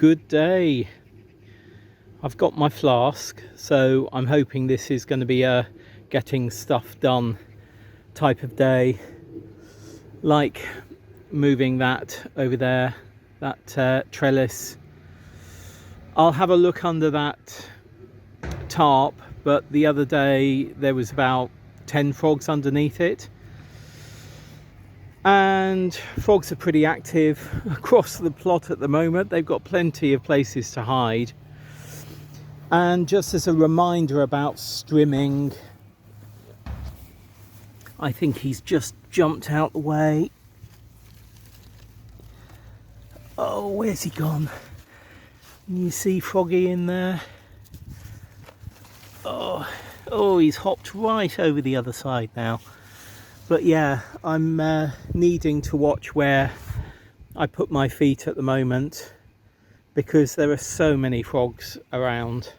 good day. I've got my flask, so I'm hoping this is going to be a getting stuff done type of day, like moving that over there, that trellis. I'll have a look under that tarp, but the other day there was about 10 frogs underneath it, and frogs are pretty active across the plot at the moment. They've got plenty of places to hide. And just as a reminder about strimming, I think he's just jumped out the way. Oh, where's he gone? Can you see Froggy in there? Oh, he's hopped right over the other side now. But yeah, I'm needing to watch where I put my feet at the moment, because there are so many frogs around,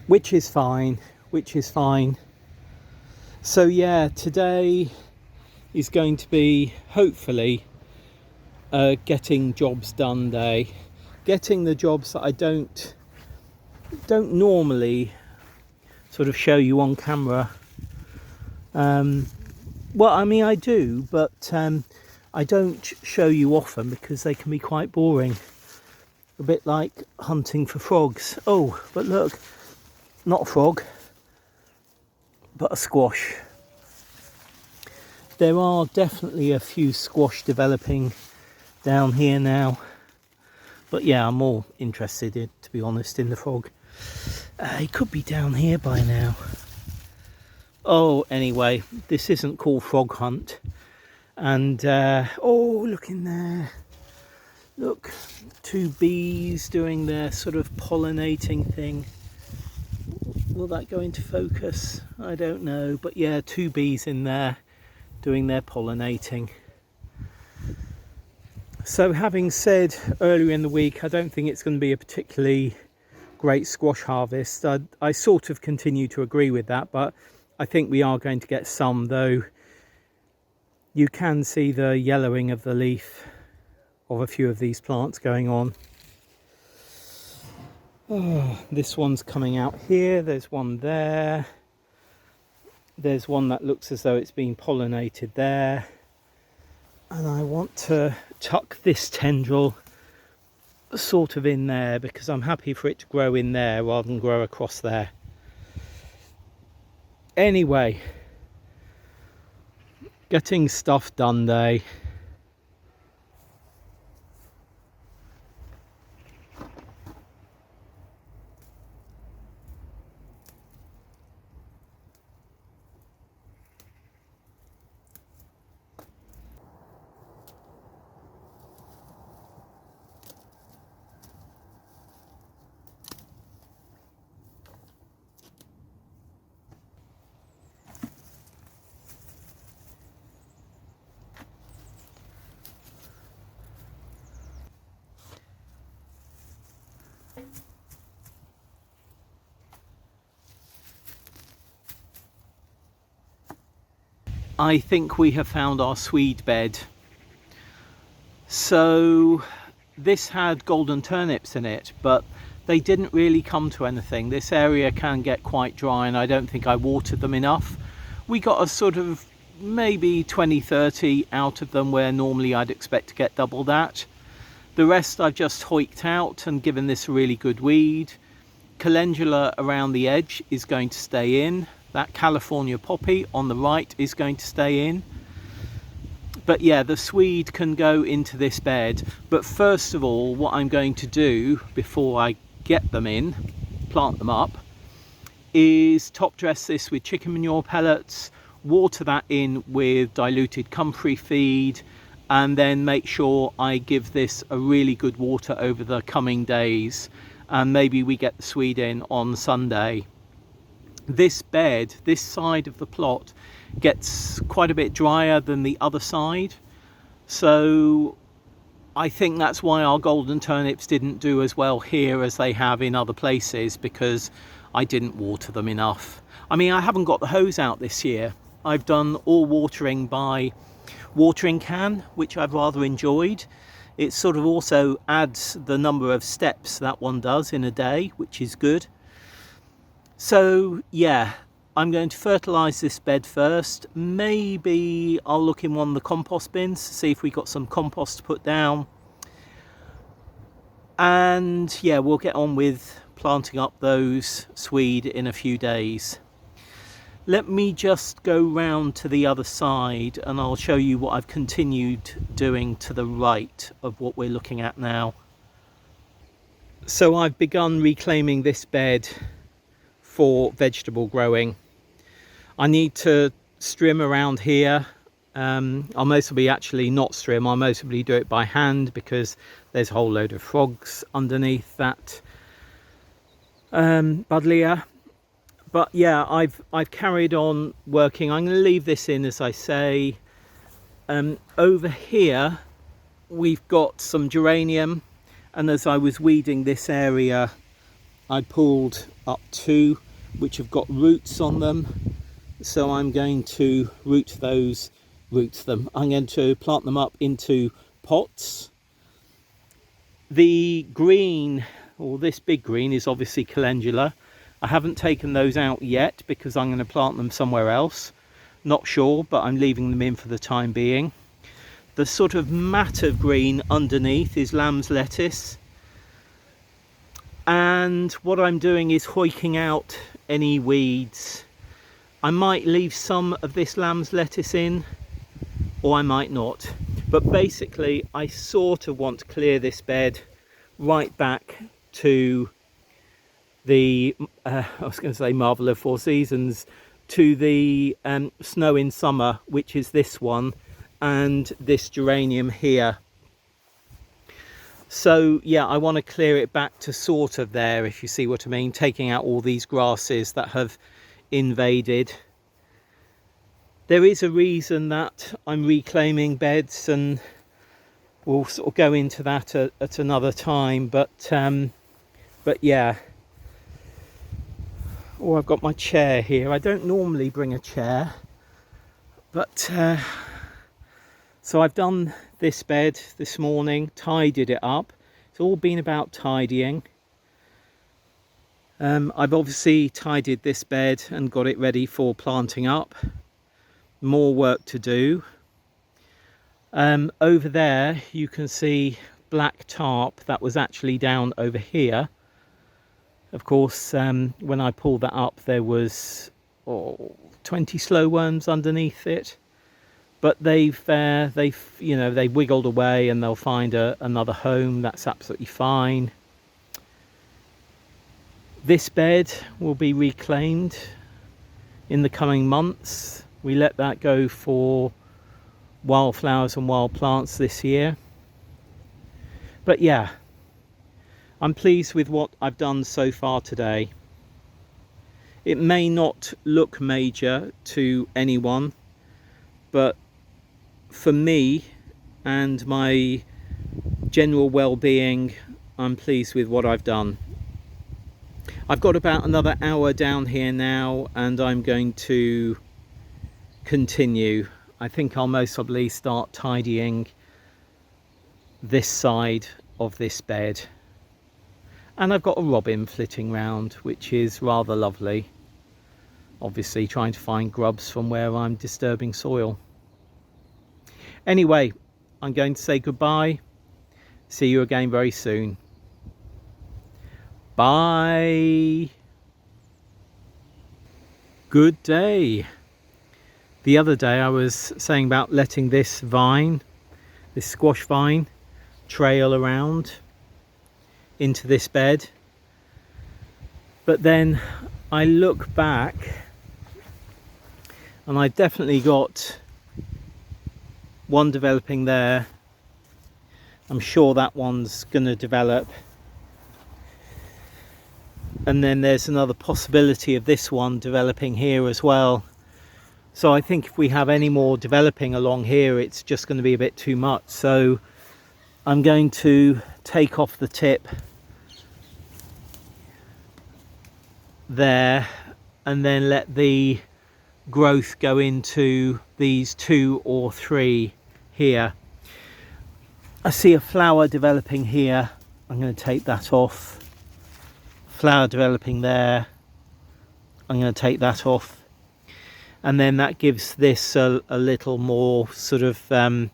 which is fine. So yeah, today is going to be hopefully a getting jobs done day, getting the jobs that I don't normally sort of show you on camera. Well, I mean, I do, but I don't show you often because they can be quite boring. A bit like hunting for frogs. Oh, but look, not a frog, but a squash. There are definitely a few squash developing down here now. But yeah, I'm more interested in, to be honest, in the frog. He could be down here by now. Oh, anyway, this isn't called frog hunt. And oh, look in there. Look, two bees doing their sort of pollinating thing. Will that go into focus? I don't know. But yeah, two bees in there doing their pollinating. So having said earlier in the week, I don't think it's going to be a particularly great squash harvest. I sort of continue to agree with that, but I think we are going to get some, though you can see the yellowing of the leaf of a few of these plants going on. Oh, this one's coming out here, there's one there, there's one that looks as though it's been pollinated there, and I want to tuck this tendril sort of in there because I'm happy for it to grow in there rather than grow across there. Anyway, getting stuff done day. I think we have found our swede bed. So this had golden turnips in it, but they didn't really come to anything. This area can get quite dry and I don't think I watered them enough. We got a sort of maybe 20-30 out of them where normally I'd expect to get double that. The rest I've just hoiked out and given this a really good weed. Calendula around the edge is going to stay in. That California poppy on the right is going to stay in. But yeah, the swede can go into this bed. But first of all, what I'm going to do before I get them in, plant them up, is top dress this with chicken manure pellets, water that in with diluted comfrey feed, and then make sure I give this a really good water over the coming days. And maybe we get the swede in on Sunday. This bed, this side of the plot, gets quite a bit drier than the other side, so I think that's why our golden turnips didn't do as well here as they have in other places, because I didn't water them enough. I mean, I haven't got the hose out this year. I've done all watering by watering can, which I've rather enjoyed. It sort of also adds the number of steps that one does in a day, which is good. So yeah, I'm going to fertilise this bed first. Maybe I'll look in one of the compost bins to see if we got some compost to put down. And yeah, we'll get on with planting up those swede in a few days. Let me just go round to the other side and I'll show you what I've continued doing to the right of what we're looking at now. So I've begun reclaiming this bed for vegetable growing. I need to strim around here. I'll mostly actually not strim, I'll mostly do it by hand because there's a whole load of frogs underneath that buddleia. But yeah, I've carried on working. I'm going to leave this in, as I say. Over here we've got some geranium, and as I was weeding this area I pulled up two which have got roots on them, so I'm going to I'm going to plant them up into pots. The green, or this big green, is obviously calendula. I haven't taken those out yet because I'm going to plant them somewhere else. Not sure, but I'm leaving them in for the time being. The sort of mat of green underneath is lamb's lettuce. And what I'm doing is hoiking out any weeds. I might leave some of this lamb's lettuce in, or I might not. But basically, I sort of want to clear this bed right back to the I was going to say marvel of four seasons, to the snow in summer, which is this one and this geranium here. So yeah, I want to clear it back to sort of there, if you see what I mean, taking out all these grasses that have invaded. There is a reason that I'm reclaiming beds, and we'll sort of go into that at another time, but yeah. Oh, I've got my chair here. I don't normally bring a chair, but so I've done this bed this morning, tidied it up. It's all been about tidying. I've obviously tidied this bed and got it ready for planting up. More work to do. Over there you can see black tarp that was actually down over here. Of course, when I pulled that up, there was 20 slow worms underneath it, but they've wiggled away and they'll find another home. That's absolutely fine. This bed will be reclaimed in the coming months. We let that go for wildflowers and wild plants this year. But yeah, I'm pleased with what I've done so far today. It may not look major to anyone, but for me and my general well-being, I'm pleased with what I've done. I've got about another hour down here now and I'm going to continue. I think I'll most probably start tidying this side of this bed. And I've got a robin flitting round, which is rather lovely. Obviously trying to find grubs from where I'm disturbing soil. Anyway, I'm going to say goodbye. See you again very soon. Bye. Good day. The other day I was saying about letting this vine, this squash vine, trail around into this bed, but then I look back and I've definitely got one developing there. I'm sure that one's going to develop, and then there's another possibility of this one developing here as well. So I think if we have any more developing along here, it's just going to be a bit too much. So I'm going to take off the tip there and then let the growth go into these 2 or 3 here. I see a flower developing here. I'm going to take that off. Flower developing there. I'm going to take that off. And then that gives this a little more sort of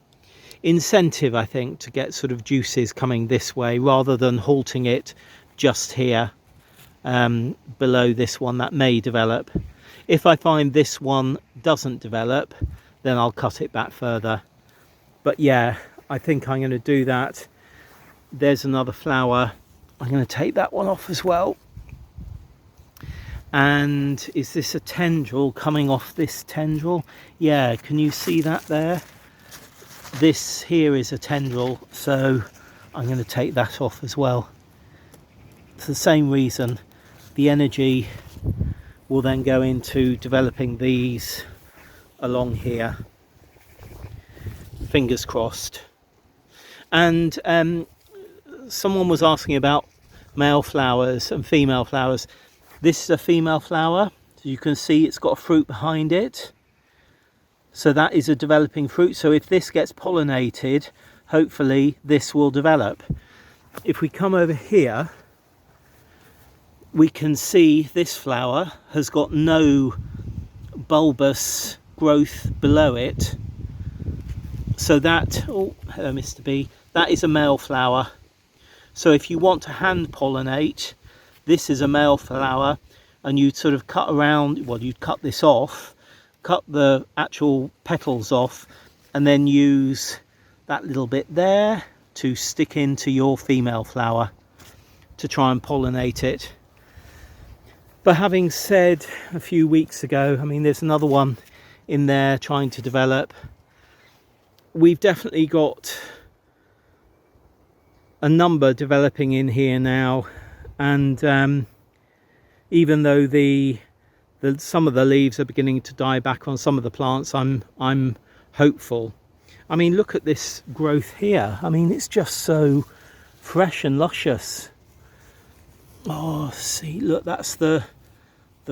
incentive, I think, to get sort of juices coming this way rather than halting it just here below this one that may develop. If I find this one doesn't develop, then I'll cut it back further. But yeah, I think I'm going to do that. There's another flower. I'm going to take that one off as well. And is this a tendril coming off this tendril? Yeah, can you see that there? This here is a tendril, so I'm going to take that off as well. It's the same reason. The energy will then go into developing these along here. Fingers crossed. And someone was asking about male flowers and female flowers. This is a female flower. So you can see it's got a fruit behind it. So that is a developing fruit. So if this gets pollinated, hopefully this will develop. If we come over here, we can see this flower has got no bulbous growth below it. So that, oh, hello Mr. B, that is a male flower. So if you want to hand pollinate, this is a male flower, and you'd sort of cut around, well, you'd cut this off, cut the actual petals off, and then use that little bit there to stick into your female flower to try and pollinate it. But having said a few weeks ago, I mean, there's another one in there trying to develop. We've definitely got a number developing in here now, and even though some of the leaves are beginning to die back on some of the plants, I'm hopeful. I mean, look at this growth here. I mean, it's just so fresh and luscious. Oh, see, look, that's the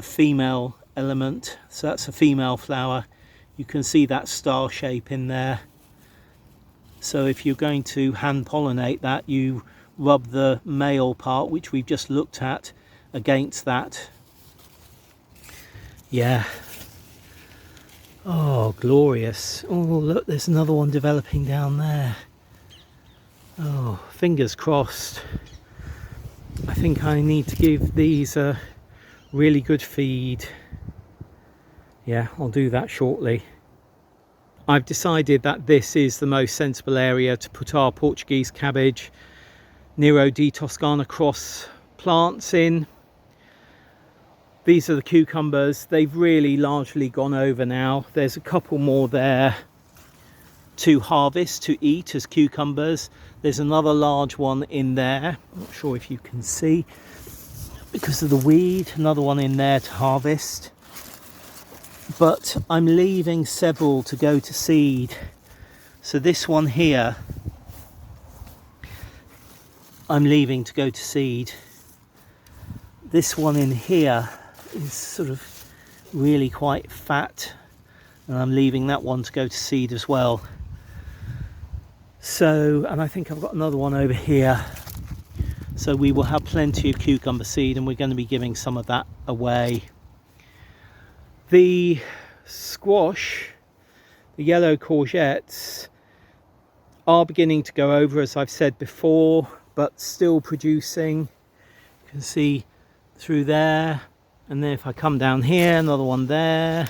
female element. So that's a female flower. You can see that star shape in there. So if you're going to hand pollinate that, you rub the male part, which we've just looked at, against that. Yeah. Oh, glorious. Oh, look, there's another one developing down there. Oh, fingers crossed. I think I need to give these a really good feed. Yeah, I'll do that shortly. I've decided that this is the most sensible area to put our Portuguese cabbage, Nero di Toscana cross plants in. These are the cucumbers. They've really largely gone over now. There's a couple more there to harvest, to eat as cucumbers. There's another large one in there. I'm not sure if you can see because of the weed. Another one in there to harvest. But I'm leaving several to go to seed. So this one here, I'm leaving to go to seed. This one in here is sort of really quite fat, and I'm leaving that one to go to seed as well. So, and I think I've got another one over here. So we will have plenty of cucumber seed, and we're going to be giving some of that away. The squash, the yellow courgettes, are beginning to go over, as I've said before, but still producing. You can see through there, and then if I come down here, another one there,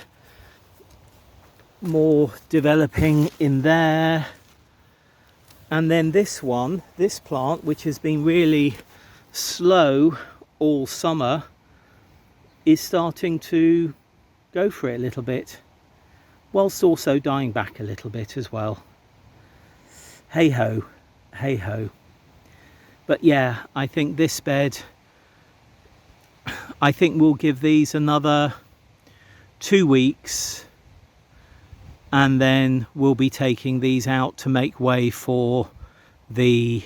more developing in there. And then this one, this plant, which has been really slow all summer, is starting to go for it a little bit, whilst also dying back a little bit as well. Hey ho, hey ho. But yeah, I think this bed, I think we'll give these another 2 weeks, and then we'll be taking these out to make way for the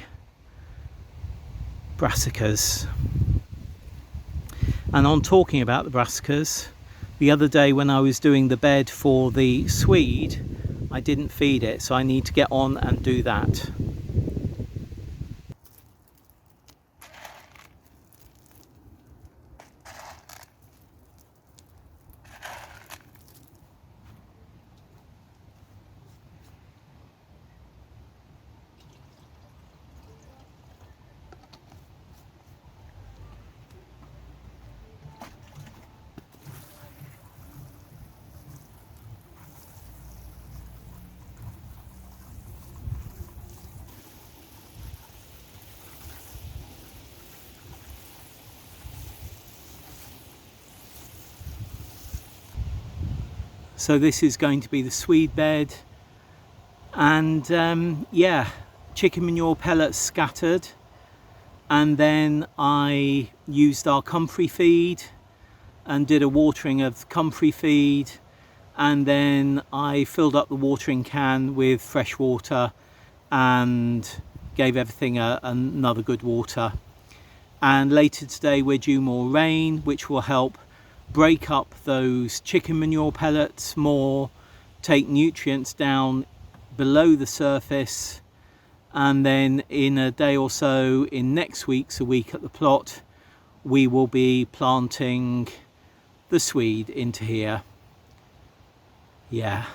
brassicas. And on talking about the brassicas, the other day when I was doing the bed for the swede, I didn't feed it, so I need to get on and do that. So this is going to be the swede bed, and yeah, chicken manure pellets scattered, and then I used our comfrey feed and did a watering of comfrey feed, and then I filled up the watering can with fresh water and gave everything another good water. And later today we're due more rain, which will help break up those chicken manure pellets more, take nutrients down below the surface, and then in a day or so, in next week's a week at the plot, we will be planting the swede into here. Yeah.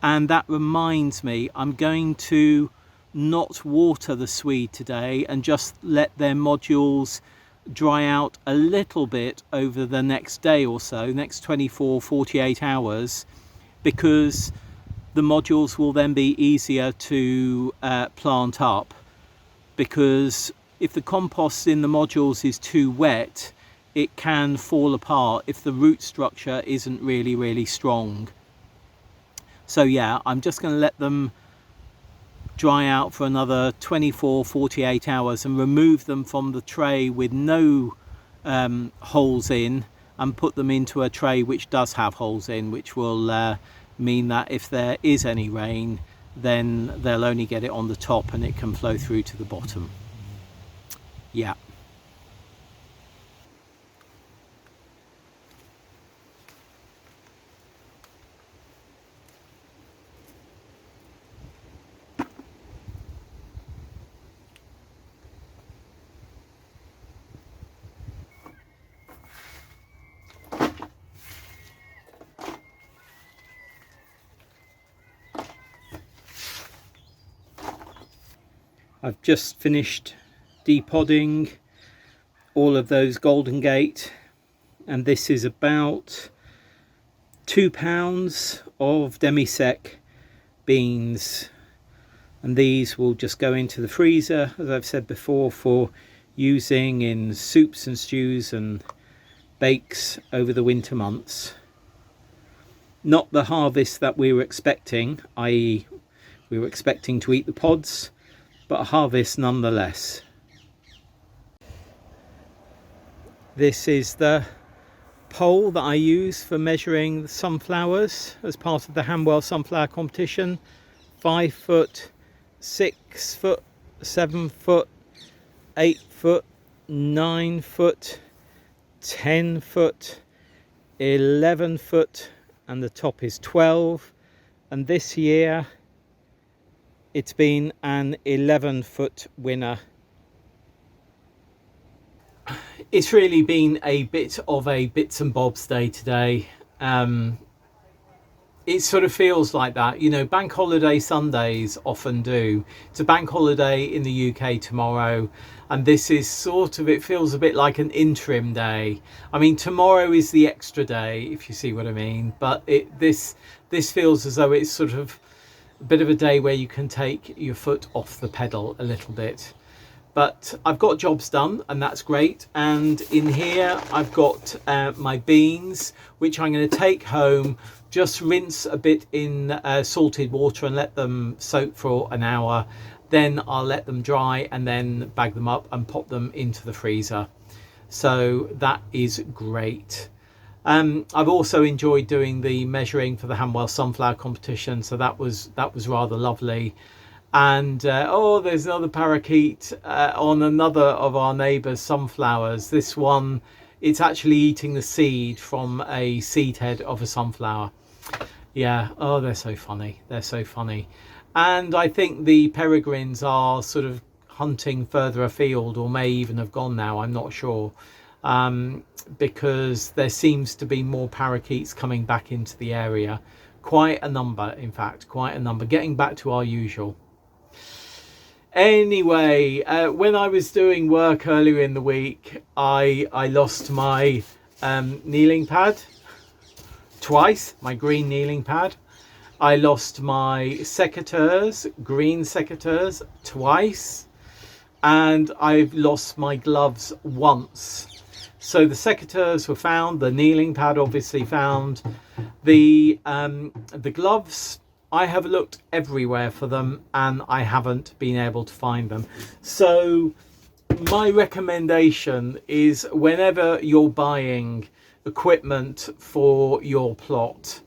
And that reminds me, I'm going to not water the swede today and just let their modules dry out a little bit over the next day or so, next 24-48 hours, because the modules will then be easier to plant up, because if the compost in the modules is too wet, it can fall apart if the root structure isn't really strong. So yeah, I'm just going to let them dry out for another 24-48 hours and remove them from the tray with no holes in, and put them into a tray which does have holes in, which will mean that if there is any rain, then they'll only get it on the top and it can flow through to the bottom. Yeah. I've just finished depodding all of those Golden Gate, and this is about 2 pounds of demi-sec beans, and these will just go into the freezer, as I've said before, for using in soups and stews and bakes over the winter months. Not the harvest that we were expecting, i.e. we were expecting to eat the pods, but a harvest nonetheless. This is the pole that I use for measuring the sunflowers as part of the Hanwell sunflower competition. 5 foot, 6 foot, 7 foot, 8 foot, 9 foot, 10 foot, 11 foot, and the top is 12. And this year it's been an 11-foot winner. It's really been a bit of a bits and bobs day today. It sort of feels like that, you know, bank holiday Sundays often do. It's a bank holiday in the UK tomorrow, and this is sort of, it feels a bit like an interim day. I mean, tomorrow is the extra day, if you see what I mean, but this feels as though it's sort of a bit of a day where you can take your foot off the pedal a little bit. But I've got jobs done, and that's great. And in here I've got my beans, which I'm going to take home, just rinse a bit in salted water and let them soak for an hour. Then I'll let them dry and then bag them up and pop them into the freezer. So that is great. I've also enjoyed doing the measuring for the Hanwell sunflower competition, so that was rather lovely. And oh, there's another parakeet on another of our neighbours' sunflowers. This one, it's actually eating the seed from a seed head of a sunflower. Yeah, oh, they're so funny. They're so funny. And I think the peregrines are sort of hunting further afield, or may even have gone now, I'm not sure. Because there seems to be more parakeets coming back into the area. Quite a number, in fact, quite a number. Getting back to our usual. Anyway, when I was doing work earlier in the week, I lost my kneeling pad twice, my green kneeling pad. I lost my secateurs, green secateurs, twice. And I've lost my gloves once. So the secateurs were found, the kneeling pad obviously found, the gloves. I have looked everywhere for them and I haven't been able to find them. So my recommendation is, whenever you're buying equipment for your plot,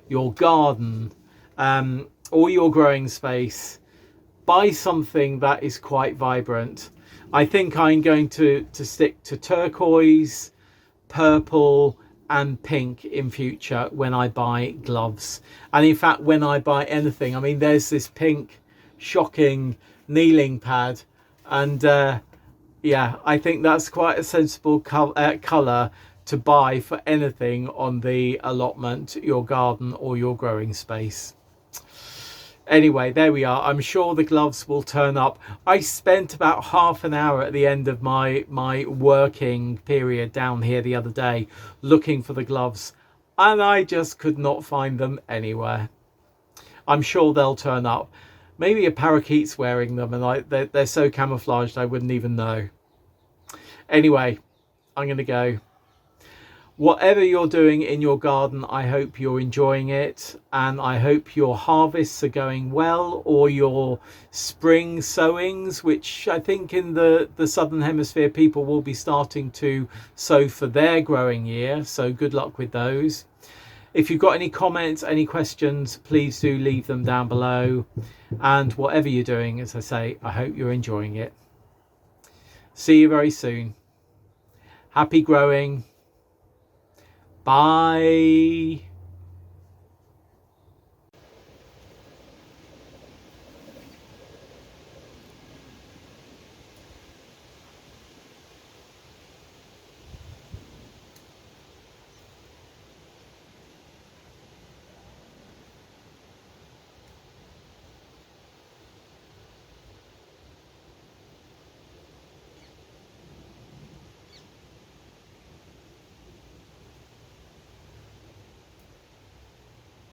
your garden, or your growing space, buy something that is quite vibrant. I think I'm going to stick to turquoise, purple and pink in future when I buy gloves. And in fact, when I buy anything, I mean, there's this pink shocking kneeling pad, and yeah, I think that's quite a sensible colour to buy for anything on the allotment, your garden or your growing space. Anyway, there we are. I'm sure the gloves will turn up. I spent about half an hour at the end of my working period down here the other day looking for the gloves, and I just could not find them anywhere. I'm sure they'll turn up. Maybe a parakeet's wearing them and they're so camouflaged I wouldn't even know. Anyway, I'm going to go. Whatever you're doing in your garden, I hope you're enjoying it, and I hope your harvests are going well, or your spring sowings, which I think in the southern hemisphere people will be starting to sow for their growing year, so good luck with those. If you've got any comments, any questions, please do leave them down below, and whatever you're doing, as I say, I hope you're enjoying it. See you very soon. Happy growing. Bye.